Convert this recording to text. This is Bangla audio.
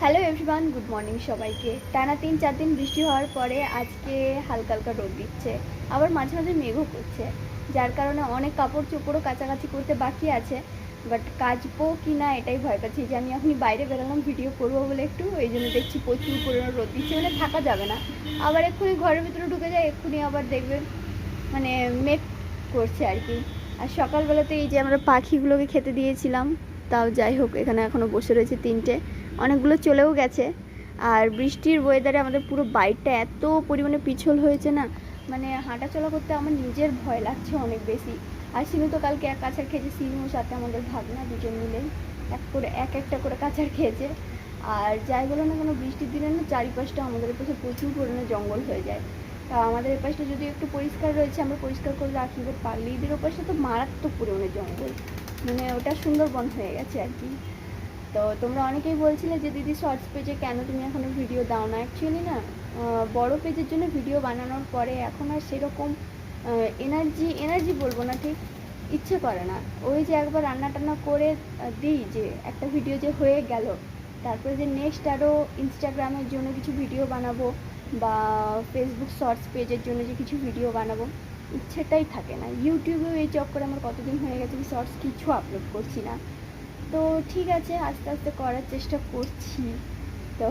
হ্যালো এভরিওয়ান, গুড মর্নিং সবাইকে। টানা 3-4 দিন বৃষ্টি হওয়ার পরে আজকে হালকা হালকা রোদ দিচ্ছে, আবার মাঝে মাঝে মেঘও করছে, যার কারণে অনেক কাপড় চোপড়ও কাচাকাচি করতে বাকি আছে। বাট কাচবো কি না এটাই ভয় পাচ্ছি যে আমি এখনই বাইরে বেরোলাম ভিডিও করবো বলে একটু, এই জন্য দেখছি প্রচুর পরিমাণে রোদ দিচ্ছে, মানে থাকা যাবে না। আবার এক্ষুনি ঘরের ভিতরে ঢুকে যায়, এক্ষুনি আবার দেখবে মানে মেঘ করছে আর কি। আর সকালবেলাতে এই যে আমরা পাখিগুলোকে খেতে দিয়েছিলাম, তাও যাই হোক এখানে এখনও বসে রয়েছে তিনটে, অনেকগুলো চলেও গেছে। আর বৃষ্টির ওয়েদারে আমাদের পুরো বাইকটা এত পরিমাণে পিছল হয়েছে না, মানে হাঁটা চলা করতে আমার নিজের ভয় লাগছে অনেক বেশি। আর সিনু তো কালকে এক কাছার খেয়েছে, সিনুর সাথে আমাদের ভাগনা দুজন মিলে এক একটা করে কাছার খেয়েছে। আর যাই বলো না কেন, বৃষ্টির দিনে না চারিপাশটা আমাদের পাশে প্রচুর পরিমাণে জঙ্গল হয়ে যায়। তা আমাদের এই পাশটা যদি একটু পরিষ্কার রয়েছে আমরা পরিষ্কার করে রাখি, বাট পার্লিদের ওপাশটা তো মারাত্মক পরিমাণে জঙ্গল, মানে ওটা সুন্দরবন হয়ে গেছে আর কি। তো তোমরা অনেকেই বলছিলে যে দিদি শর্টস পেজে কেন তুমি এখনও ভিডিও দাও না। অ্যাকচুয়ালি না, বড় পেজের জন্য ভিডিও বানানোর পরে এখন আর সেরকম এনার্জি বলবো না, ঠিক ইচ্ছে করে না। ওই যে একবার রান্না টান্না করে দিই, যে একটা ভিডিও যে হয়ে গেল, তারপরে যে নেক্সট আরও ইনস্টাগ্রামের জন্য কিছু ভিডিও বানাবো বা ফেসবুক শর্টস পেজের জন্য যে কিছু ভিডিও বানাবো, ইচ্ছেটাই থাকে না। ইউটিউবেও এই চক্করে আমার কতদিন হয়ে গেছে আমি শর্টস কিছু আপলোড করছি না। তো ঠিক আছে, আস্তে আস্তে করার চেষ্টা করছি। তো